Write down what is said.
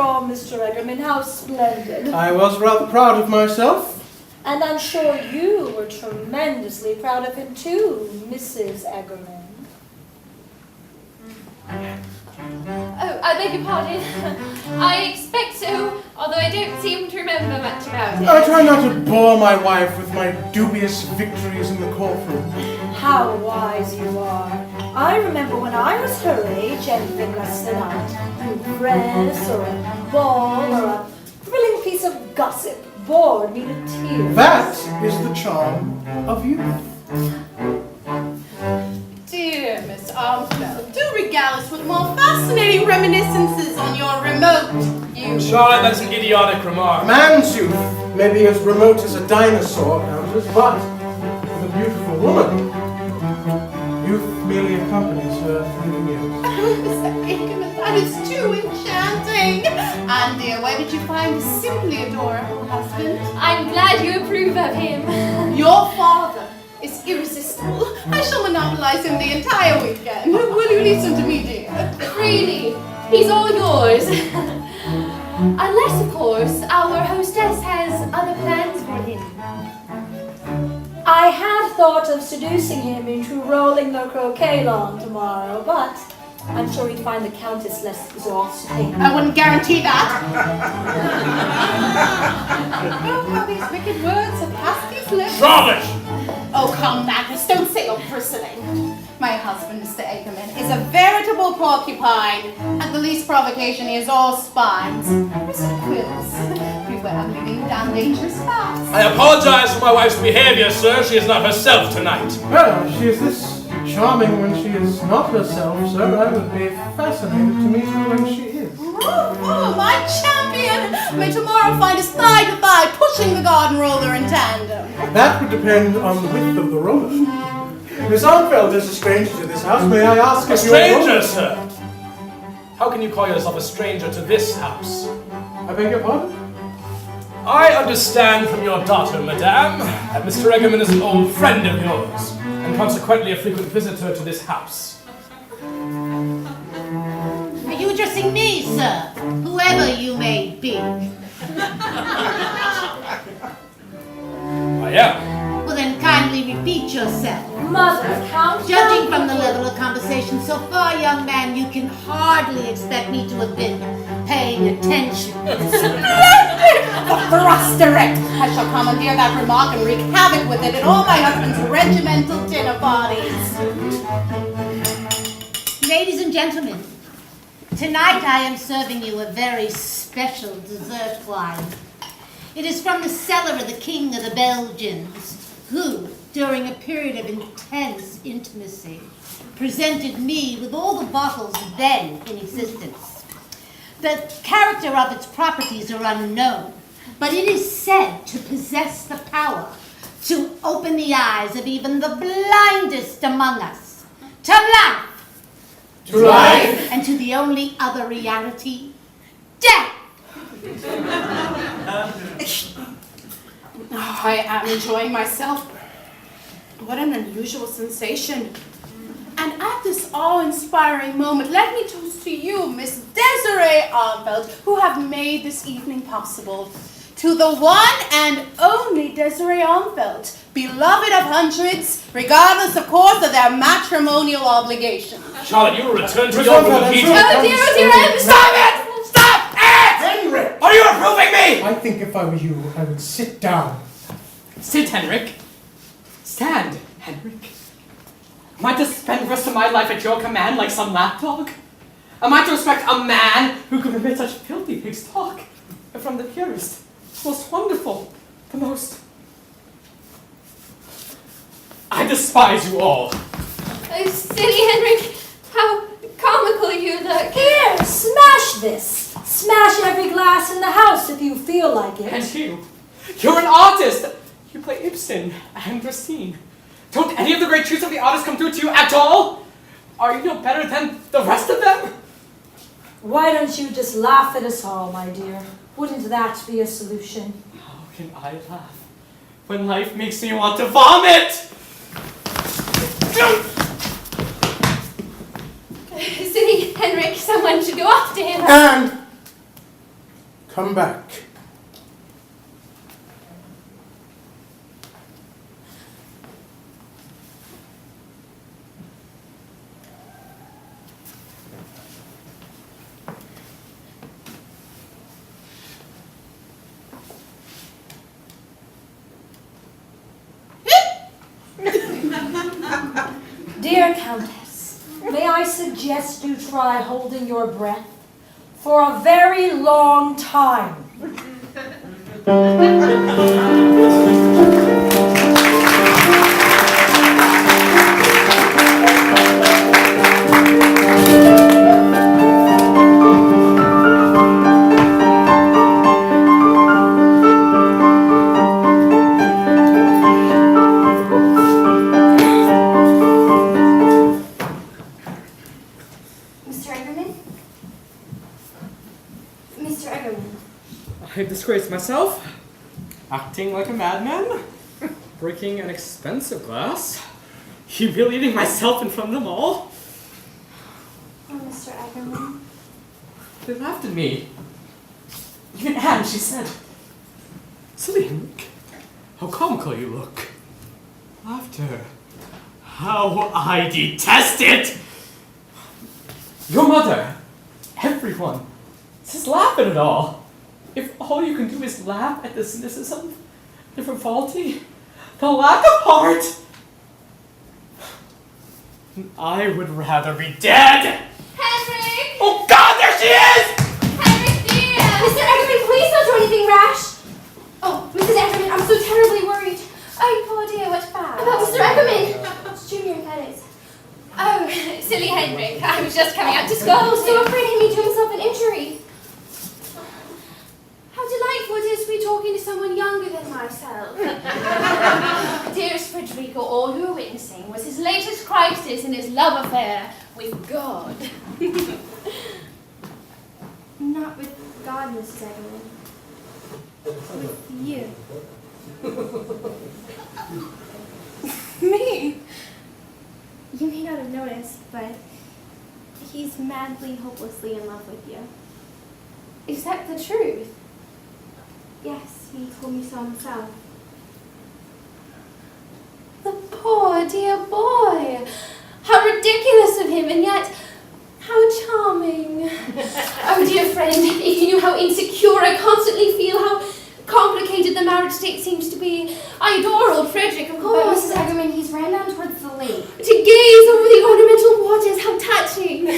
all, Mr. Eggerman. How splendid. I was rather proud of myself. And I'm sure you were tremendously proud of him too, Mrs. Eggerman. Oh, I beg your pardon. I expect so, although I don't seem to remember much about it. I try not to bore my wife with my dubious victories in the courtroom. How wise you are. I remember when I was her age, anything less than a new dress or a ball or a thrilling piece of gossip bored me to tears. That is the charm of youth. Dear Miss Armstrong, do regale us with more fascinating reminiscences on your remote youth. Charlotte, that's an idiotic remark. A man's youth may be as remote as a dinosaur, Countess, but with a beautiful woman, youth merely accompanies her through the years. Oh, Mr. Aikman, that is too enchanting. And dear, where did you find this simply adorable husband? I'm glad you approve of him. Your father is irresistible. I shall monopolize him the entire weekend. Will you listen to me, dear? Really, he's all yours. Unless, of course, our hostess has other plans for him. I had thought of seducing him into rolling the croquet lawn tomorrow, but I'm sure he'd find the Countess less exhausting. I wouldn't guarantee that. Oh, how these wicked words have passed these lips. Charlotte! Oh, come, Magnus, don't say you're bristling. My husband, Mr. Ackerman, is a veritable porcupine. At the least provocation, he is all spines. Mr. Quills, beware of leading down dangerous paths. I apologize for my wife's behavior, sir. She is not herself tonight. Well, she is this charming when she is not herself, sir. I would be fascinated to meet her when she is. Oh, my champion! May tomorrow find us thigh to thigh, pushing the garden roller in tandem. That would depend on the width of the roller. Miss Armfeld is a stranger to this house. May I ask A if you're stranger, sir? How can you call yourself a stranger to this house? I beg your pardon? I understand from your daughter, madame, that Mr. Eggerman is an old friend of yours, and consequently a frequent visitor to this house. Are you addressing me, sir? Whoever you may be. I am. Well, then kindly repeat yourself. Mother, Count. Judging from the level of conversation so far, young man, you can hardly expect me to have been paying attention. Thrusterect! I shall commandeer that remark and wreak havoc with it at all my husband's regimental dinner parties. Ladies and gentlemen, tonight I am serving you a very special dessert wine. It is from the cellar of the King of the Belgians, who, during a period of intense intimacy, presented me with all the bottles then in existence. The character of its properties are unknown, but it is said to possess the power to open the eyes of even the blindest among us to life. To life? And to the only other reality, death. Oh, I am enjoying myself. What an unusual sensation. And at this awe-inspiring moment, let me toast to you, Miss Desiree Armfeld, who have made this evening possible. To the one and only Desiree Armfeld, beloved of hundreds, regardless, of course, of their matrimonial obligations. Charlotte, you will return to your room of heat. Oh dear, Stop it! Stop it! Henrik! Are you reproving me? I think if I were you, I would sit down. Sit, Henrik. Stand, Henrik. Am I to spend the rest of my life at your command like some lapdog? Am I to respect a man who could permit such filthy pig's talk? From the purest, most wonderful, the most... I despise you all. Oh, silly Henrik, how comical you look. Here, smash this. Smash every glass in the house if you feel like it. And you're an artist. You play Ibsen and Racine. Don't any of the great truths of the artist come through to you at all? Are you no better than the rest of them? Why don't you just laugh at us all, my dear? Wouldn't that be a solution? How can I laugh when life makes me want to vomit? Silly Henrik, someone should go after him. And come back. Dear Countess, may I suggest you try holding your breath for a very long time? I disgraced myself, acting like a madman, breaking an expensive glass, humiliating myself in front of them all. Oh, Mr. Eggerman. They laughed at me. Even Anne, she said, "Silly Henrik, how comical you look." Laughter. How I detest it! Your mother, everyone, just laugh at it all. If all you can do is laugh at the cynicism, the frivolity, the lack of heart, I would rather be dead! Henrik! Oh God, there she is! Henrik, dear! Mr. Eggerman, please don't do anything rash! Oh, Mrs. Eggerman, I'm so terribly worried. Oh, poor dear, what's bad? About Mr. Eggerman! It's Junior, that is. Oh, silly Henrik. I was just coming out to school. Oh, so afraid he may do himself an injury. How delightful it is to be talking to someone younger than myself. Dearest Frederica, all you were witnessing was his latest crisis in his love affair with God. Not with God, Mrs. Eggerman. With you. Me? You may not have noticed, but he's madly, hopelessly in love with you. Is that the truth? Yes, he told me so himself. The poor dear boy! How ridiculous of him, and yet how charming. Oh dear friend, if you knew how insecure I constantly feel, how complicated the marriage state seems to be. I adore old Frederick, of course. But Mrs. Eggerman, he's ran down towards the lake. To gaze over the ornamental waters, how touching.